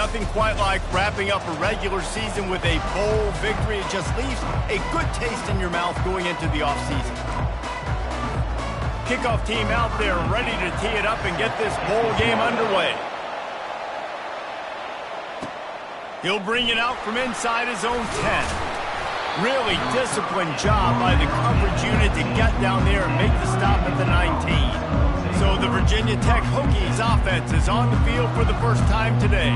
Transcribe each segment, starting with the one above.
nothing quite like wrapping up a regular season with a bowl victory. It just leaves a good taste in your mouth going into the offseason. Kickoff team out there ready to tee it up and get this bowl game underway. He'll bring it out from inside his own 10. Really disciplined job by the coverage unit to get down there and make the stop at the 19. So the Virginia Tech Hokies offense is on the field for the first time today.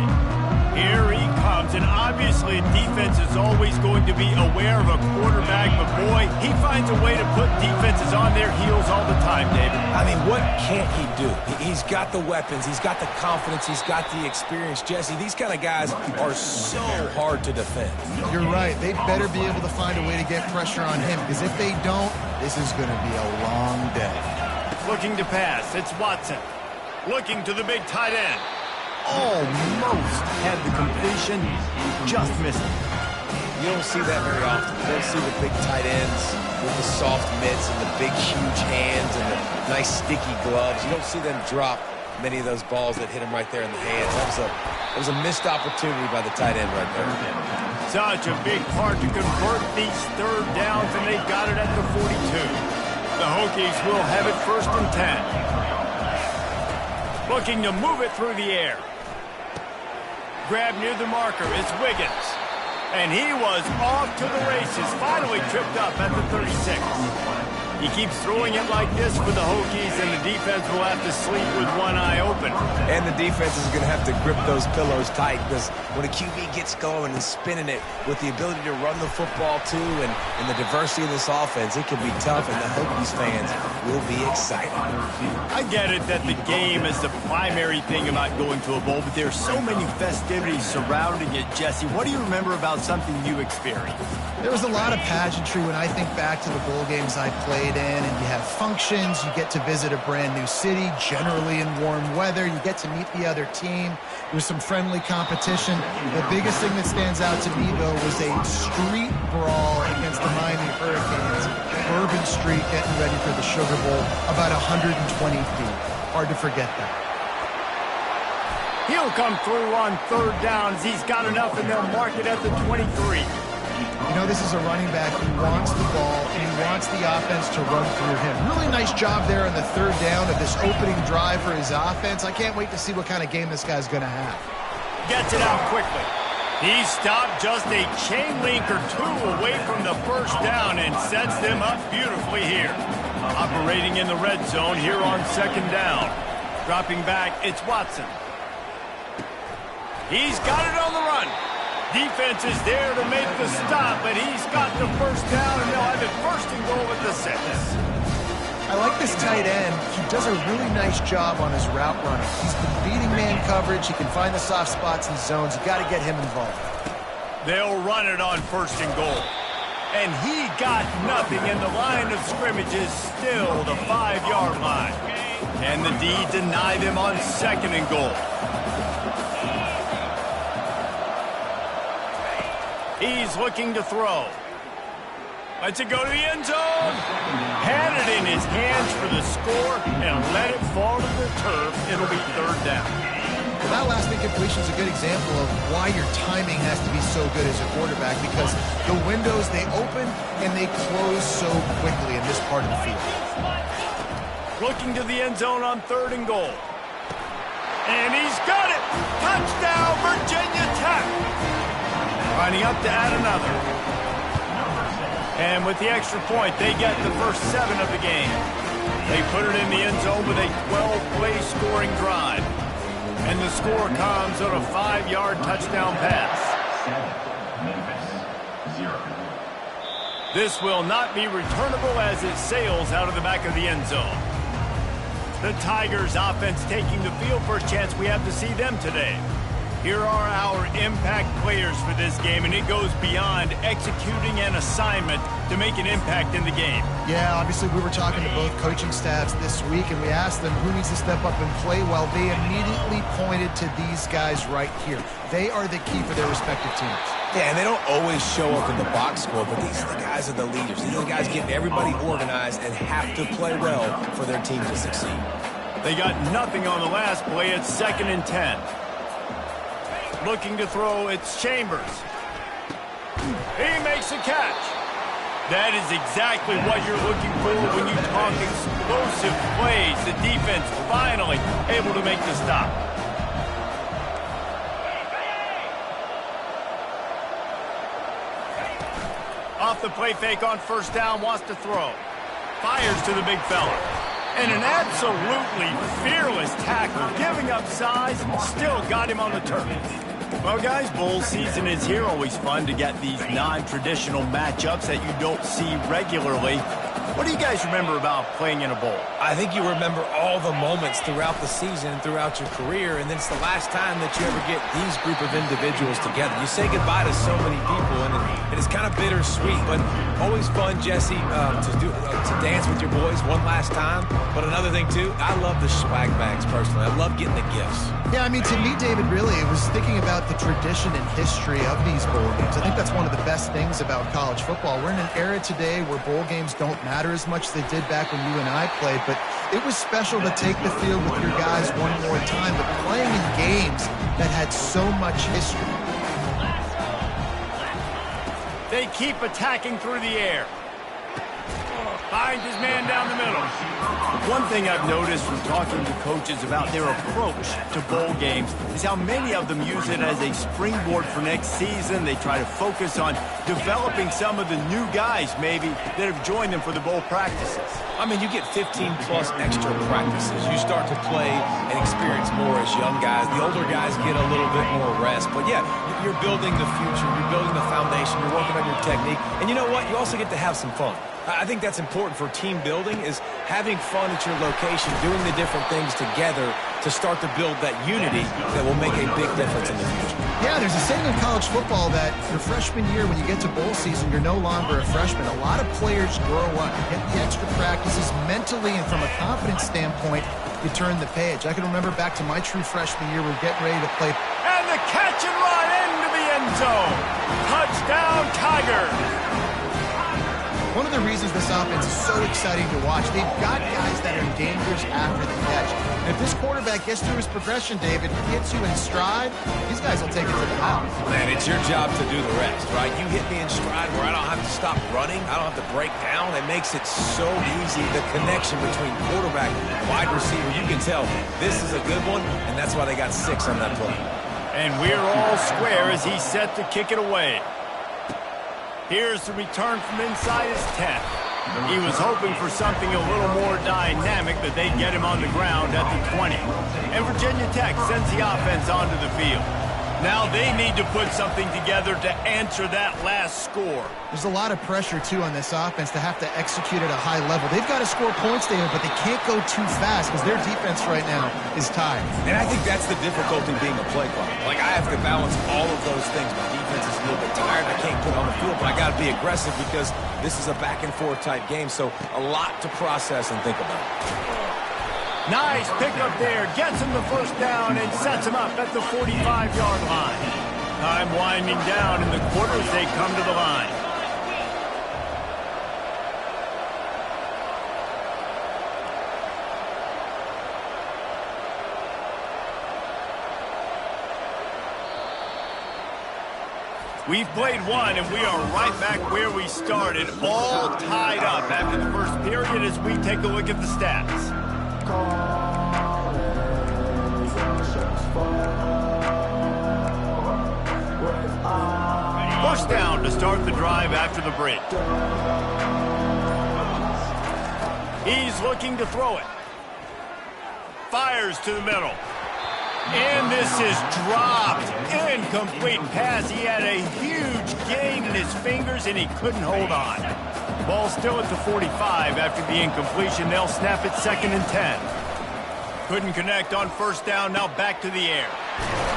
Here he comes, and obviously defense is always going to be aware of a quarterback, but boy, he finds a way to put defenses on their heels all the time, David. I mean, what can't he do? He's got the weapons, he's got the confidence, he's got the experience. Jesse, these kind of guys are so hard to defend. You're right. They better be able to find a way to get pressure on him, because if they don't, this is going to be a long day. Looking to pass, it's Watson. Looking to the big tight end. Almost had the completion, just missed it. You don't see that very often. You don't see the big tight ends with the soft mitts and the big, huge hands and the nice, sticky gloves. You don't see them drop many of those balls that hit them right there in the hands. That was a missed opportunity by the tight end right there. Such a big part to convert these third downs, and they got it at the 42. The Hokies will have it 1st and 10. Looking to move it through the air. Grab near the marker is Wiggins. And he was off to the races, finally tripped up at the 36. He keeps throwing it like this for the Hokies, and the defense will have to sleep with one eye open. And the defense is going to have to grip those pillows tight, because when a QB gets going and spinning it with the ability to run the football too, and the diversity of this offense, it can be tough, and the Hokies fans will be excited. I get it that the game is the primary thing about going to a bowl, but there's so many festivities surrounding it. Jesse, what do you remember about something you experienced? There was a lot of pageantry when I think back to the bowl games I played in, and you have functions, you get to visit a brand new city, generally in warm weather, you get to meet the other team. There's some friendly competition. The biggest thing that stands out to me, though, was a street brawl against the Miami Hurricanes. Bourbon Street getting ready for the Sugar Bowl, about 120 feet. Hard to forget that. He'll come through on 3rd downs. He's got enough, and they'll mark it at the 23. You know, this is a running back who wants the ball, and he wants the offense to run through him. Really nice job there on the 3rd down of this opening drive for his offense. I can't wait to see what kind of game this guy's going to have. Gets it out quickly. He stopped just a chain link or two away from the 1st down and sets them up beautifully here. Operating in the red zone here on 2nd down. Dropping back, it's Watson. He's got it on the run. Defense is there to make the stop, but he's got the 1st down, and they'll have it 1st and goal at the 6. I like this tight end. He does a really nice job on his route running. He's been beating man coverage. He can find the soft spots and zones. You got to get him involved. They'll run it on 1st and goal. And he got nothing, and the line of scrimmage is still the 5-yard line. Can the D deny them on 2nd and goal? He's looking to throw. Lets it go to the end zone. Had it in his hands for the score and let it fall to the turf. It'll be 3rd down. Well, that last incompletion is a good example of why your timing has to be so good as a quarterback, because the windows, they open and they close so quickly in this part of the field. Looking to the end zone on 3rd and goal. And he's got it. Touchdown, Virginia Tech. Lining up to add another. And with the extra point, they get the first 7 of the game. They put it in the end zone with a 12-play scoring drive. And the score comes on a 5-yard touchdown pass. This will not be returnable as it sails out of the back of the end zone. The Tigers offense taking the field. First chance we have to see them today. Here are our impact players for this game, and it goes beyond executing an assignment to make an impact in the game. Yeah, obviously we were talking to both coaching staffs this week, and we asked them who needs to step up and play well. They immediately pointed to these guys right here. They are the key for their respective teams. Yeah, and they don't always show up in the box score, but these are the guys that are the leaders. These are the guys getting everybody organized and have to play well for their team to succeed. They got nothing on the last play. It's 2nd and 10. Looking to throw, it's Chambers. He makes a catch. That is exactly what you're looking for when you talk explosive plays. The defense finally able to make the stop. Off the play fake on first down, wants to throw. Fires to the big fella. And an absolutely fearless tackle, giving up size, still got him on the turf. Well, guys, bowl season is here. Always fun to get these non-traditional matchups that you don't see regularly. What do you guys remember about playing in a bowl? I think you remember all the moments throughout the season and throughout your career, and then it's the last time that you ever get these group of individuals together. You say goodbye to so many people, and it's kind of bittersweet, but always fun, Jesse, to dance with your boys one last time. But another thing, too, I love the swag bags, personally. I love getting the gifts. Yeah, I mean, to me, David, really, it was thinking about the tradition and history of these bowl games. I think that's one of the best things about college football. We're in an era today where bowl games don't matter as much as they did back when you and I played, but it was special to take the field with your guys one more time, but playing in games that had so much history. They keep attacking through the air. Finds his man down the middle. One thing I've noticed from talking to coaches about their approach to bowl games is how many of them use it as a springboard for next season. They try to focus on developing some of the new guys, maybe, that have joined them for the bowl practices. I mean, you get 15-plus extra practices. You start to play and experience more as young guys. The older guys get a little bit more rest. But, yeah, you're building the future. You're building the foundation. You're working on your technique. And you know what? You also get to have some fun. I think that's important for team building, is having fun at your location, doing the different things together to start to build that unity that will make a big difference in the future. Yeah, there's a saying in college football that your freshman year, when you get to bowl season, you're no longer a freshman. A lot of players grow up, get the extra practices mentally, and from a confidence standpoint, you turn the page. I can remember back to my true freshman year, we're getting ready to play. And the catch and run into the end zone. Touchdown, Tigers. One of the reasons this offense is so exciting to watch, they've got guys that are dangerous after the catch. And if this quarterback gets through his progression, David, hits you in stride, these guys will take it to the house. Man, it's your job to do the rest, right? You hit me in stride where I don't have to stop running. I don't have to break down. It makes it so easy. The connection between quarterback and wide receiver, you can tell this is a good one, and that's why they got 6 on that play. And we're all square as he's set to kick it away. Here's the return from inside his 10. He was hoping for something a little more dynamic, but they get him on the ground at the 20. And Virginia Tech sends the offense onto the field. Now they need to put something together to answer that last score. There's a lot of pressure, too, on this offense to have to execute at a high level. They've got to score points, David, but they can't go too fast because their defense right now is tired. And I think that's the difficulty being a play caller. Like, I have to balance all of those things. My defense is a little bit tired. I can't put on the field, but I got to be aggressive because this is a back-and-forth type game, so a lot to process and think about. Nice pickup there. Gets him the first down and sets him up at the 45-yard line. Time winding down in the quarter as they come to the line. We've played one, and we are right back where we started, all tied up after the first period as we take a look at the stats. First down to start the drive after the break. He's looking to throw it. Fires to the middle. And this is dropped. Incomplete pass. He had a huge gain in his fingers, and he couldn't hold on. Ball still at the 45 after the incompletion. They'll snap it 2nd and 10. Couldn't connect on first down. Now back to the air.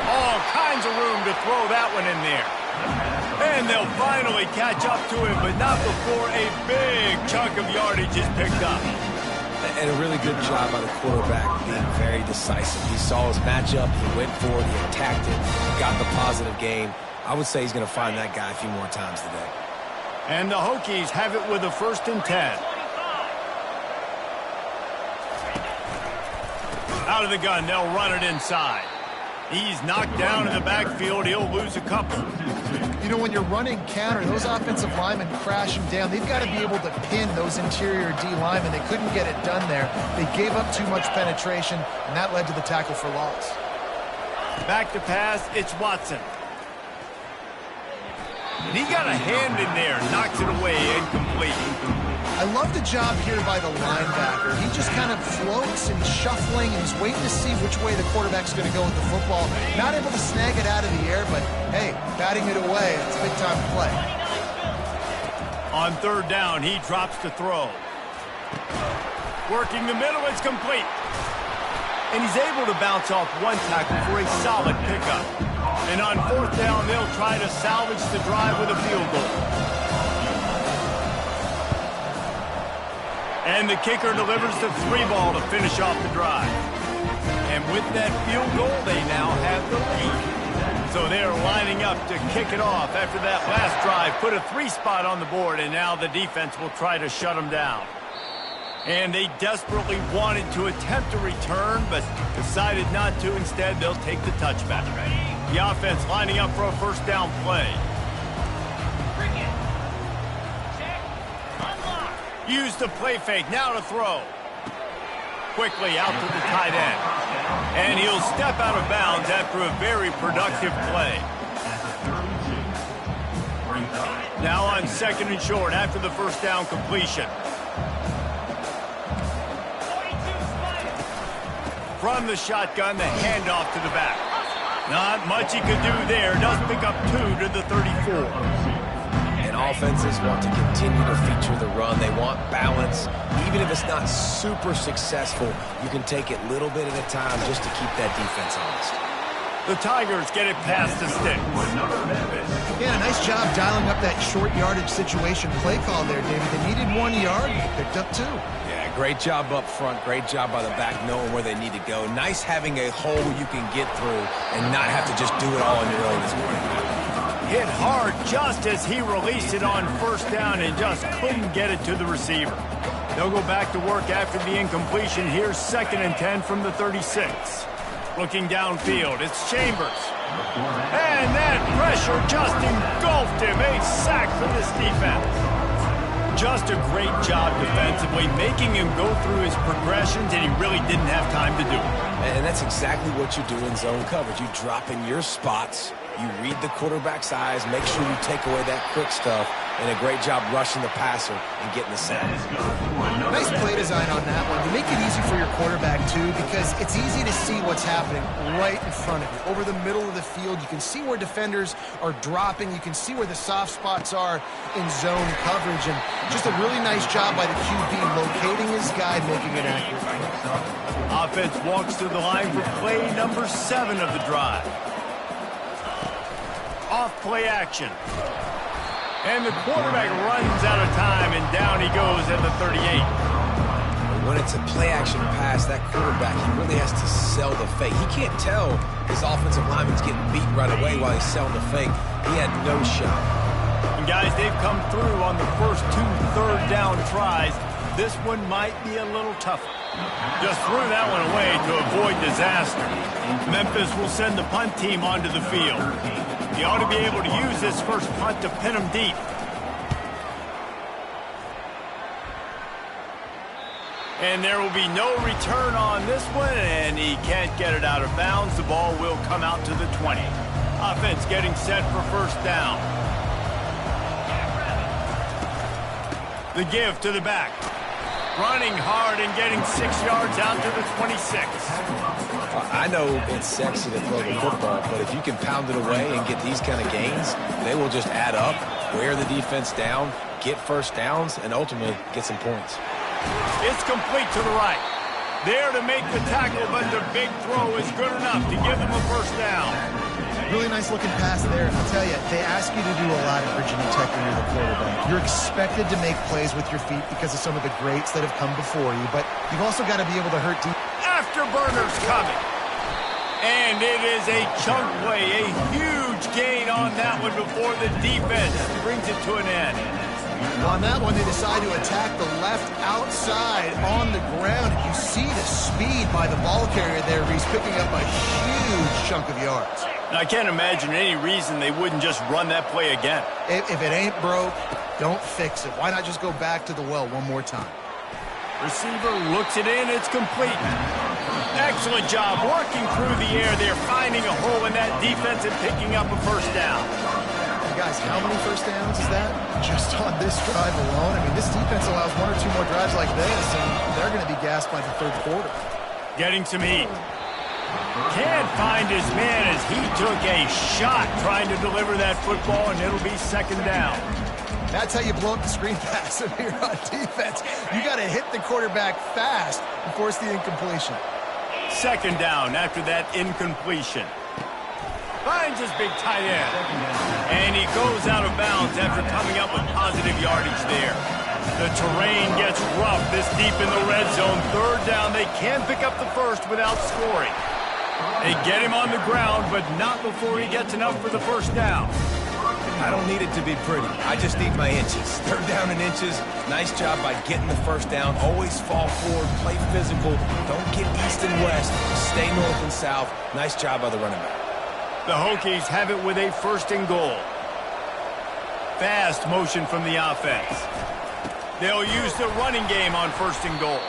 All kinds of room to throw that one in there. And they'll finally catch up to him, but not before a big chunk of yardage is picked up. And a really good job by the quarterback being very decisive. He saw his matchup, he went for it, he attacked it, got the positive gain. I would say he's going to find that guy a few more times today. And the Hokies have it with a 1st and 10. Out of the gun, they'll run it inside. He's knocked down in the backfield. He'll lose a couple. You know, when you're running counter, those offensive linemen crashing down, they've got to be able to pin those interior D linemen. They couldn't get it done there. They gave up too much penetration, and that led to the tackle for loss. Back to pass, it's Watson. And he got a hand in there, knocks it away, incomplete. I love the job here by the linebacker. He just kind of floats and shuffling, and he's waiting to see which way the quarterback's going to go with the football. Not able to snag it out of the air, but hey, batting it away, it's a big time play. On third down, he drops to throw. Working the middle, it's complete. And he's able to bounce off one tackle for a solid pickup. And on fourth down, they'll try to salvage the drive with a field goal. And the kicker delivers the 3-ball to finish off the drive. And with that field goal, they now have the lead. So they're lining up to kick it off after that last drive. Put a 3 spot on the board, and now the defense will try to shut them down. And they desperately wanted to attempt a return, but decided not to. Instead, they'll take the touchback. The offense lining up for a first down play. Use the play fake, now to throw. Quickly out to the tight end. And he'll step out of bounds after a very productive play. Now on second and short after the first down completion. From the shotgun, the handoff to the back. Not much he could do there. Does pick up 2 to the 34. Offenses want to continue to feature the run. They want balance. Even if it's not super successful, you can take it little bit at a time just to keep that defense honest. The Tigers get it past the sticks. Yeah, nice job dialing up that short yardage situation play call there, David. They needed 1 yard. They picked up 2. Yeah, great job up front. Great job by the back knowing where they need to go. Nice having a hole you can get through and not have to just do it all on your own this morning. Hit hard just as he released it on first down and just couldn't get it to the receiver. They'll go back to work after the incompletion. Here's 2nd and 10 from the 36. Looking downfield, it's Chambers. And that pressure just engulfed him. A sack for this defense. Just a great job defensively, making him go through his progressions, and he really didn't have time to do it. And that's exactly what you do in zone coverage. You drop in your spots. You read the quarterback's eyes, make sure you take away that quick stuff, and a great job rushing the passer and getting the sack. Nice play design on that one. You make it easy for your quarterback, too, because it's easy to see what's happening right in front of you. Over the middle of the field, you can see where defenders are dropping. You can see where the soft spots are in zone coverage. And just a really nice job by the QB locating his guy, making it accurate. Offense walks to the line for play number 7 of the drive. Off play action. And the quarterback runs out of time, and down he goes at the 38. When it's a play action pass, that quarterback, he really has to sell the fake. He can't tell his offensive lineman's getting beat right away while he's selling the fake. He had no shot. And guys, they've come through on the first 2 third down tries. This one might be a little tougher. Just threw that one away to avoid disaster. Memphis will send the punt team onto the field. He ought to be able to use this first punt to pin him deep. And there will be no return on this one, and he can't get it out of bounds. The ball will come out to the 20. Offense getting set for first down. The give to the back. Running hard and getting 6 yards out to the 26. I know it's sexy to throw the football, but if you can pound it away and get these kind of gains, they will just add up, wear the defense down, get first downs, and ultimately get some points. It's complete to the right. There to make the tackle, but the big throw is good enough to give them a first down. Really nice looking pass there. I'll tell you, they ask you to do a lot at Virginia Tech when you're the quarterback. You're expected to make plays with your feet because of some of the greats that have come before you, but you've also got to be able to hurt deep. Afterburner's coming. And it is a chunk play, a huge gain on that one before the defense brings it to an end. On that one, they decide to attack the left outside on the ground. And you see the speed by the ball carrier there. He's picking up a huge chunk of yards. And I can't imagine any reason they wouldn't just run that play again. If it ain't broke, don't fix it. Why not just go back to the well one more time? Receiver looks it in. It's complete. Excellent job working through the air there, finding a hole in that defense and picking up a first down. Guys, how many first downs is that? Just on this drive alone? I mean, this defense allows one or two more drives like this, and they're going to be gassed by the third quarter. Getting some heat. Can't find his man as he took a shot trying to deliver that football, and it'll be second down. That's how you blow up the screen pass if you're on defense. You got to hit the quarterback fast and force the incompletion. Second down after that incompletion. Finds his big tight end. And he goes out of bounds after coming up with positive yardage there. The terrain gets rough this deep in the red zone. Third down, they can pick up the first without scoring. They get him on the ground, but not before he gets enough for the first down. I don't need it to be pretty. I just need my inches. Third down in inches. Nice job by getting the first down. Always fall forward, play physical. Don't get east and west. Stay north and south. Nice job by the running back. The Hokies have it with a first and goal. Fast motion from the offense. They'll use the running game on first and goal.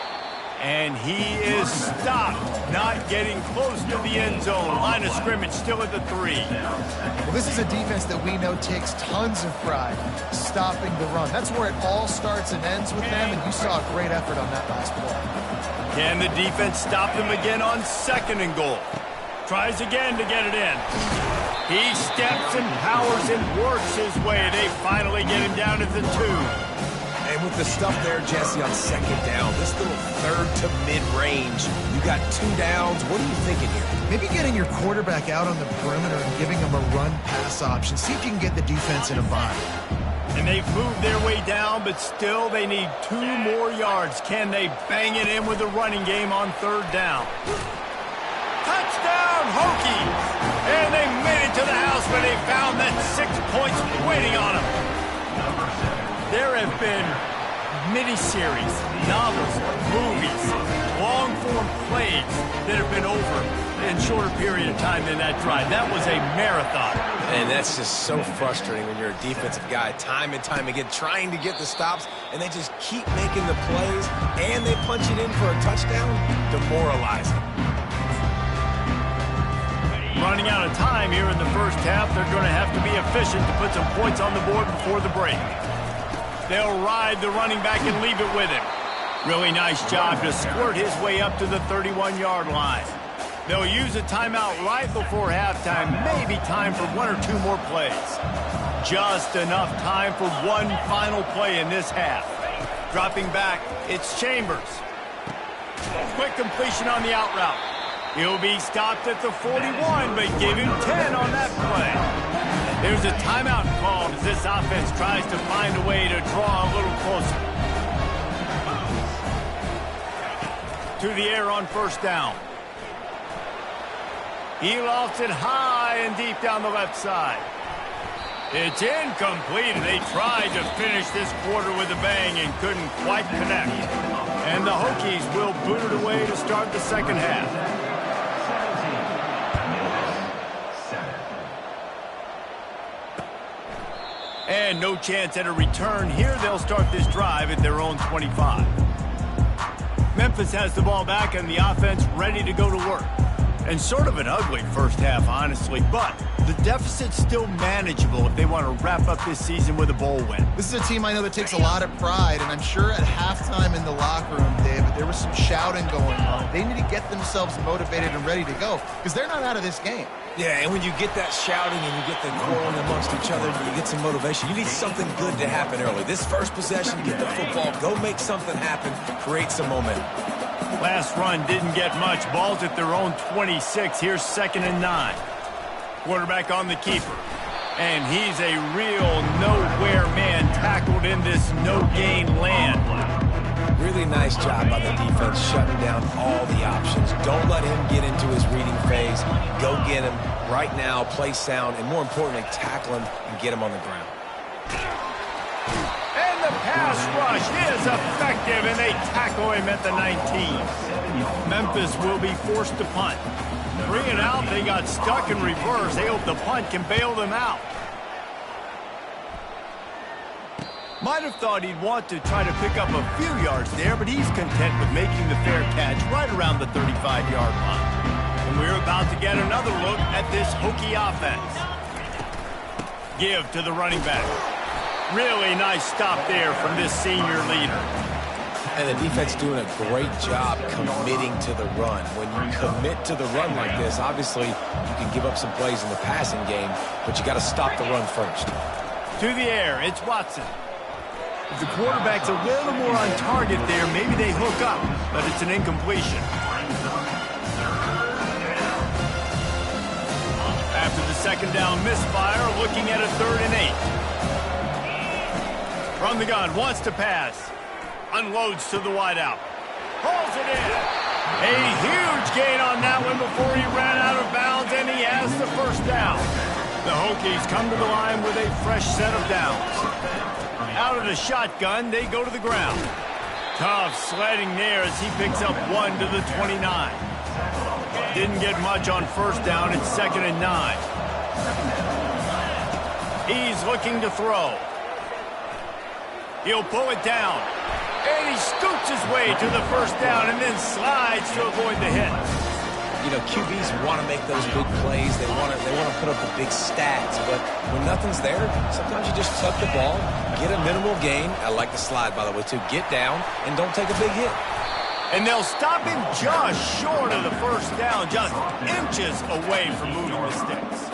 And he is stopped, not getting close to the end zone. Line of scrimmage still at the 3. Well, this is a defense that we know takes tons of pride stopping the run. That's where it all starts and ends with them, and you saw a great effort on that last play. Can the defense stop them again on second and goal? Tries again to get it in. He steps and powers and works his way. They finally get him down at the 2. And with the stuff there, Jesse, on second down, this little third to mid-range, you got 2 downs. What are you thinking here? Maybe getting your quarterback out on the perimeter and giving him a run-pass option. See if you can get the defense in a bind. And they've moved their way down, but still they need 2 more yards. Can they bang it in with the running game on third down? Touchdown, Hokies! And they made it to the house where they found that 6 points waiting on them. There have been miniseries, novels, movies, long-form plays that have been over in shorter period of time than that drive. That was a marathon. And that's just so frustrating when you're a defensive guy, time and time again, trying to get the stops, and they just keep making the plays, and they punch it in for a touchdown. Demoralizing. Running out of time here in the first half, they're going to have to be efficient to put some points on the board before the break. They'll ride the running back and leave it with him. Really nice job to squirt his way up to the 31-yard line. They'll use a timeout right before halftime, maybe time for 1 or 2 more plays. Just enough time for one final play in this half. Dropping back, it's Chambers. Quick completion on the out route. He'll be stopped at the 41, but give him 10 on that play. There's a timeout called as this offense tries to find a way to draw a little closer. To the air on first down. He lofts it high and deep down the left side. It's incomplete, and they tried to finish this quarter with a bang and couldn't quite connect. And the Hokies will boot it away to start the second half. And no chance at a return here. They'll start this drive at their own 25. Memphis has the ball back and the offense ready to go to work. And sort of an ugly first half, honestly, but the deficit's still manageable if they want to wrap up this season with a bowl win. This is a team I know that takes a lot of pride, and I'm sure at halftime in the locker room, David, there was some shouting going on. They need to get themselves motivated and ready to go because they're not out of this game. Yeah, and when you get that shouting and you get the quarreling amongst each other and you get some motivation, you need something good to happen early. This first possession, get the football, go make something happen, create some momentum. Last run didn't get much. Ball's at their own 26. Here's 2nd and 9. Quarterback on the keeper. And he's a real nowhere man tackled in this no-gain land. Really nice job by the defense shutting down all the options. Don't let him get into his reading phase. Go get him right now, play sound, and more importantly, tackle him and get him on the ground. And the pass rush is effective, and they tackle him at the 19. Memphis will be forced to punt. 3 and out, they got stuck in reverse. They hope the punt can bail them out. Might have thought he'd want to try to pick up a few yards there, but he's content with making the fair catch right around the 35-yard line. And we're about to get another look at this Hokie offense. Give to the running back. Really nice stop there from this senior leader. And the defense doing a great job committing to the run. When you commit to the run like this, obviously you can give up some plays in the passing game, but you got to stop the run first. To the air, it's Watson. If the quarterback's a little more on target there, maybe they hook up, but it's an incompletion. After the second down misfire, looking at a 3rd and 8. From the gun, wants to pass. Unloads to the wideout. Pulls it in. A huge gain on that one before he ran out of bounds, and he has the first down. The Hokies come to the line with a fresh set of downs. Out of the shotgun, they go to the ground. Tough sledding there as he picks up 1 to the 29. Didn't get much on first down. It's 2nd and 9. He's looking to throw. He'll pull it down. And he scoots his way to the first down and then slides to avoid the hit. You know, QBs want to make those big plays. They want to put up the big stats. But when nothing's there, sometimes you just tuck the ball, get a minimal gain. I like the slide, by the way, too. Get down and don't take a big hit. And they'll stop him just short of the first down, just inches away from moving the sticks.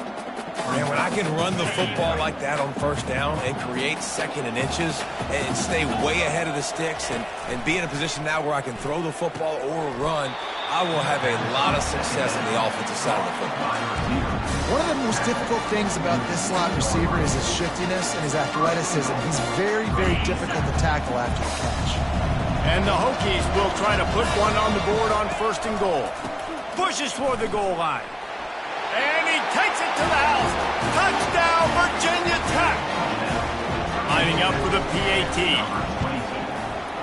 Man, when I can run the football like that on first down and create 2nd and inches and stay way ahead of the sticks and be in a position now where I can throw the football or run, I will have a lot of success on the offensive side of the football. One of the most difficult things about this slot receiver is his shiftiness and his athleticism. He's very, very difficult to tackle after the catch. And the Hokies will try to put one on the board on 1st and goal. Pushes toward the goal line. And he takes it to the house. Touchdown, Virginia Tech. Lining up for the PAT.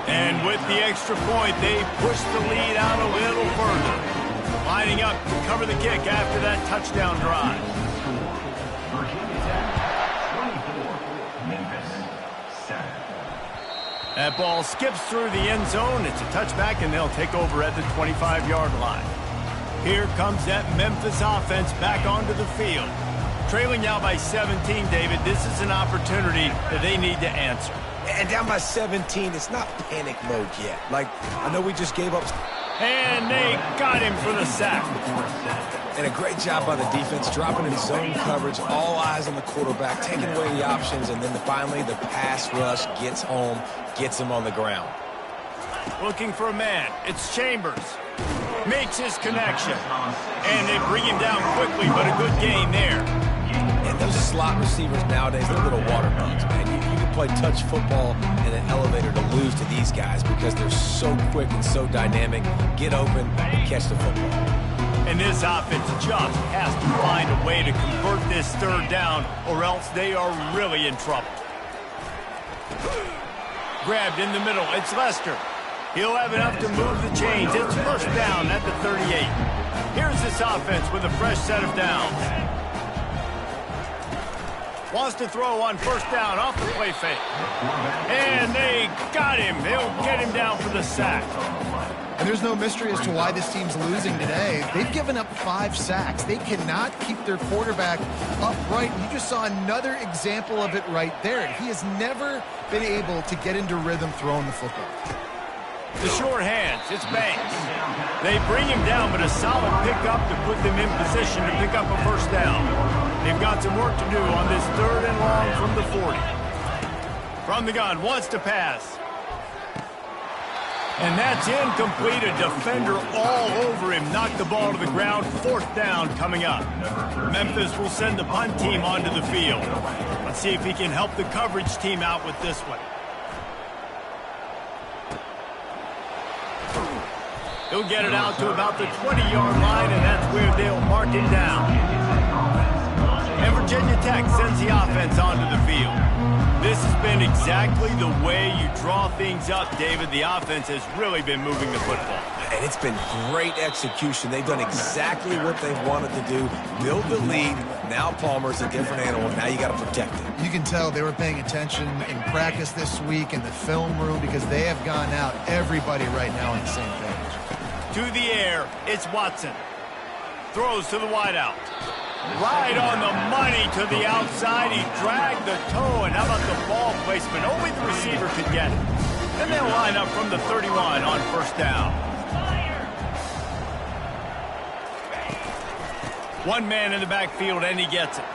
And with the extra point, they push the lead out a little further. Lining up to cover the kick after that touchdown drive. That ball skips through the end zone. It's a touchback, and they'll take over at the 25-yard line. Here comes that Memphis offense back onto the field. Trailing now by 17, David. This is an opportunity that they need to answer. And down by 17, it's not panic mode yet. Like, I know we just gave up. And they got him for the sack. And a great job by the defense, dropping in zone coverage, all eyes on the quarterback, taking away the options, and then finally the pass rush gets home, gets him on the ground. Looking for a man. It's Chambers. Makes his connection. And they bring him down quickly, but a good gain there. And those slot receivers nowadays, they're little water bugs, man. You can play touch football in an elevator to lose to these guys because they're so quick and so dynamic. Get open and catch the football. And this offense just has to find a way to convert this 3rd down, or else they are really in trouble. Grabbed in the middle. It's Lester. He'll have enough to move the chains. It's 1st down at the 38. Here's this offense with a fresh set of downs. Wants to throw on 1st down off the play fake. And they got him. They'll get him down for the sack. And there's no mystery as to why this team's losing today. They've given up 5 sacks. They cannot keep their quarterback upright. You just saw another example of it right there. He has never been able to get into rhythm throwing the football. The short hands, it's Banks. They bring him down, but a solid pickup to put them in position to pick up a 1st down. They've got some work to do on this 3rd and long from the 40. From the gun, wants to pass. And that's incomplete. A defender all over him. Knocked the ball to the ground. 4th down coming up. Memphis will send the punt team onto the field. Let's see if he can help the coverage team out with this one. He'll get it out to about the 20-yard line, and that's where they'll mark it down. And And Virginia Tech sends the offense onto the field. This has been exactly the way you draw things up, David. The offense has really been moving the football. And it's been great execution. They've done exactly what they've wanted to do. Build the lead. Now Palmer's a different animal. Now you got to protect it. You can tell they were paying attention in practice this week in the film room because they have gone out, everybody right now on the same page. To the air, it's Watson. Throws to the wideout. Right on the money to the outside. He dragged the toe, and how about the ball placement? Only the receiver could get it. And they'll line up from the 31 on first down. One man in the backfield, and he gets it.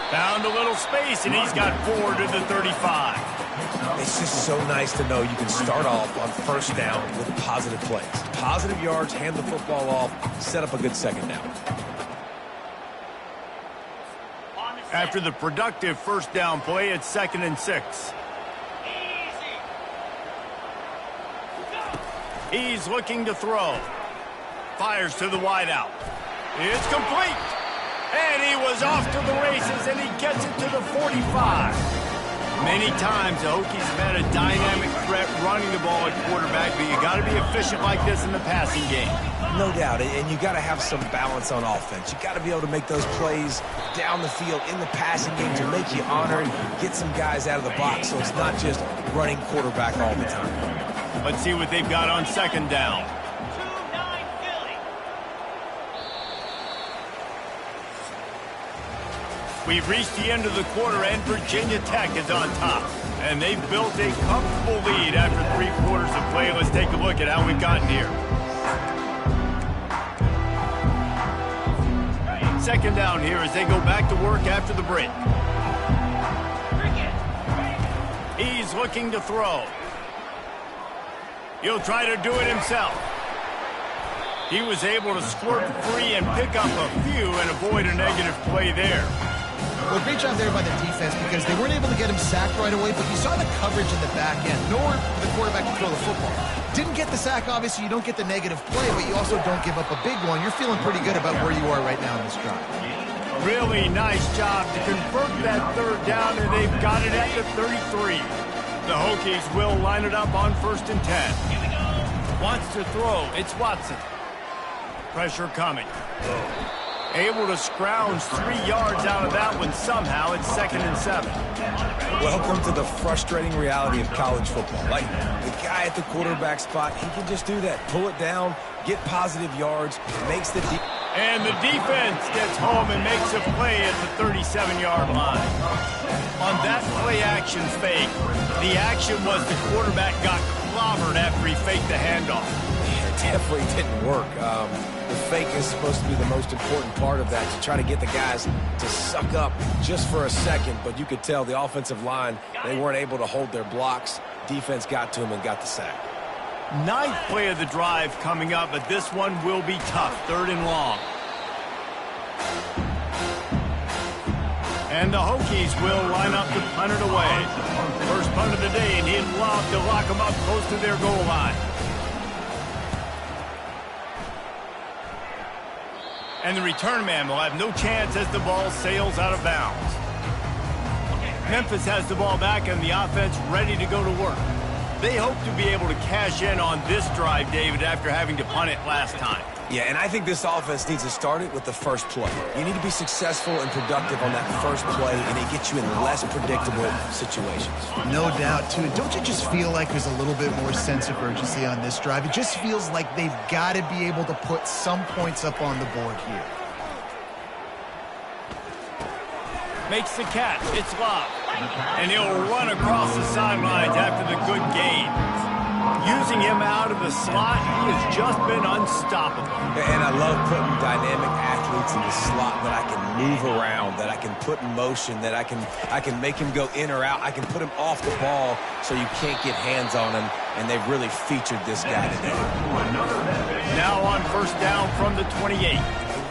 Found a little space, and he's got 4 to the 35. It's just so nice to know you can start off on first down with positive plays. Positive yards, hand the football off, set up a good second down. After the productive first down play, it's 2nd and 6. He's looking to throw. Fires to the wideout. It's complete. And he was off to the races, and he gets it to the 45. Many times the Hokies have had a dynamic threat running the ball at quarterback, but you got to be efficient like this in the passing game. No doubt, and you got to have some balance on offense. You got to be able to make those plays down the field in the passing game to make you honor and get some guys out of the box so it's not just running quarterback all the time. Let's see what they've got on second down. We've reached the end of the quarter, and Virginia Tech is on top. And they've built a comfortable lead after 3 quarters of play. Let's take a look at how we've gotten here. Second down here as they go back to work after the break. He's looking to throw. He'll try to do it himself. He was able to squirt free and pick up a few and avoid a negative play there. Well, great job there by the defense because they weren't able to get him sacked right away, but you saw the coverage in the back end. Nowhere for the quarterback to throw the football. Didn't get the sack, obviously. You don't get the negative play, but you also don't give up a big one. You're feeling pretty good about where you are right now in this drive. Really nice job to convert that third down, and they've got it at the 33. The Hokies will line it up on 1st and 10. Wants to throw. It's Watson. Pressure coming. Able to scrounge 3 yards out of that one somehow. It's 2nd and 7. Welcome to the frustrating reality of college football. Like, the guy at the quarterback spot, he can just do that. Pull it down, get positive yards, makes the... And the defense gets home and makes a play at the 37-yard line. On that play-action fake, the action was the quarterback got clobbered after he faked the handoff. It definitely didn't work. The fake is supposed to be the most important part of that, to try to get the guys to suck up just for a second, but you could tell the offensive line, they weren't able to hold their blocks. Defense got to them and got the sack. 9th play of the drive coming up, but this one will be tough. 3rd and long. And the Hokies will line up to punt it away. First punt of the day, and he'd love to lock them up close to their goal line. And the return man will have no chance as the ball sails out of bounds. Memphis has the ball back and the offense ready to go to work. They hope to be able to cash in on this drive, David, after having to punt it last time. Yeah, and I think this offense needs to start it with the first play. You need to be successful and productive on that first play, and it gets you in less predictable situations. No doubt, too. Don't you just feel like there's a little bit more sense of urgency on this drive? It just feels like they've got to be able to put some points up on the board here. Makes the catch. It's Love. And he'll run across the sidelines after the good gain. Using him out of the slot, he has just been unstoppable. And I love putting dynamic athletes in the slot that I can move around, that I can put in motion, that I can make him go in or out. I can put him off the ball so you can't get hands on him, and they've really featured this guy today. Now on first down from the 28.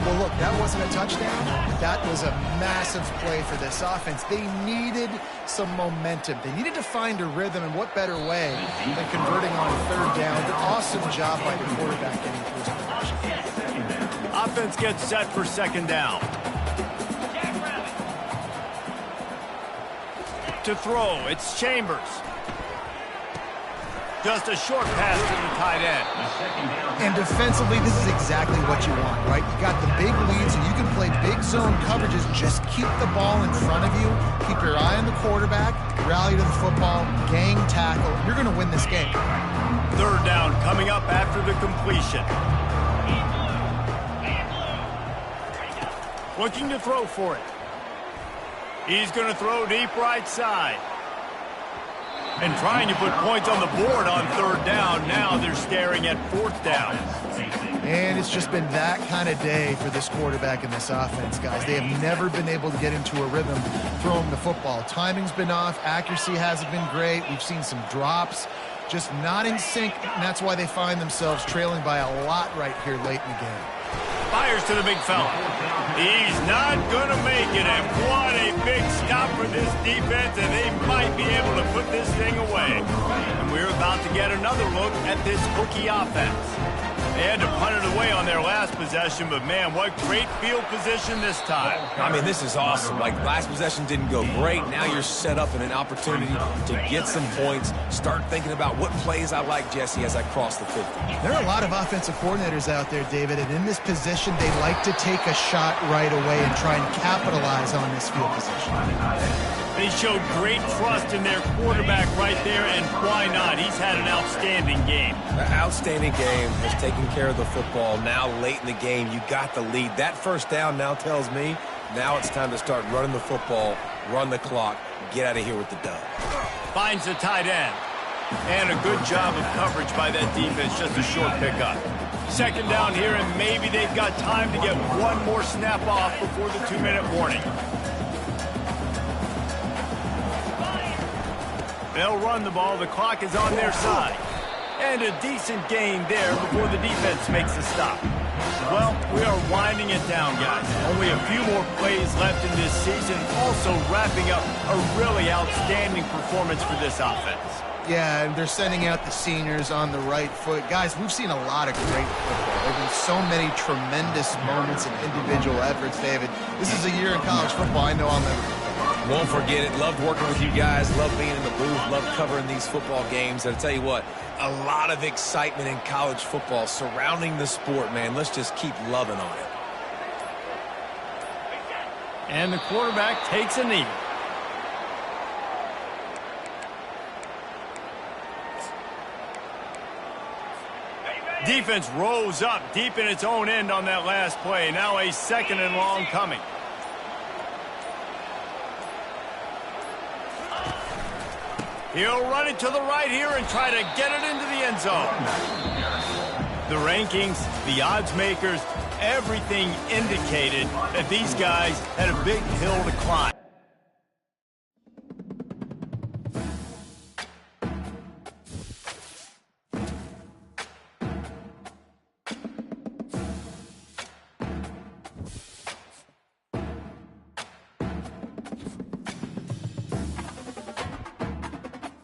Well, look, that wasn't a touchdown. That was a massive play for this offense. They needed some momentum. They needed to find a rhythm, and what better way than converting on 3rd down. An awesome job by the quarterback getting through his position. Offense gets set for 2nd down. to throw. It's Chambers. Just a short pass to the tight end. And defensively, this is exactly what you want, right? You got the big lead, so you can play big zone coverages. Just keep the ball in front of you. Keep your eye on the quarterback. Rally to the football. Gang tackle. You're going to win this game. Third down coming up after the completion. Looking to throw for it. He's going to throw deep right side. And trying to put points on the board on third down. Now they're staring at fourth down. And it's just been that kind of day for this quarterback and this offense, guys. They have never been able to get into a rhythm throwing the football. Timing's been off. Accuracy hasn't been great. We've seen some drops. Just not in sync, and that's why they find themselves trailing by a lot right here late in the game. Fires to the big fella. He's not going to make it, and what a big stop for this defense, and they might be able to put this thing away. And we're about to get another look at this hooky offense. They had to punt it away on their last possession, but man, what great field position this time. I mean, this is awesome. Like, last possession didn't go great. Now you're set up in an opportunity to get some points. Start thinking about what plays I like, Jesse, as I cross the 50. There are a lot of offensive coordinators out there, David, and in this position, they like to take a shot right away and try and capitalize on this field position. They showed great trust in their quarterback right there, and why not? He's had an outstanding game. An outstanding game, was taking care of the football. Now, late in the game, you got the lead. That first down now tells me now it's time to start running the football, run the clock, get out of here with the dub. Finds the tight end. And a good job of coverage by that defense, just a short pickup. Second down here, and maybe they've got time to get one more snap off before the 2-minute warning. They'll run the ball. The clock is on their side. And a decent gain there before the defense makes a stop. Well, we are winding it down, guys. Only a few more plays left in this season. Also wrapping up a really outstanding performance for this offense. Yeah, and they're sending out the seniors on the right foot. Guys, we've seen a lot of great football. There have been so many tremendous moments and individual efforts, David. This is a year in college football I know I'll never forget. Won't forget it. Loved working with you guys. Loved being in the booth. Loved covering these football games. And I'll tell you what, a lot of excitement in college football surrounding the sport, man. Let's just keep loving on it. And the quarterback takes a knee. Defense rose up deep in its own end on that last play. Now a second and long coming. He'll run it to the right here and try to get it into the end zone. The rankings, the odds makers, everything indicated that these guys had a big hill to climb.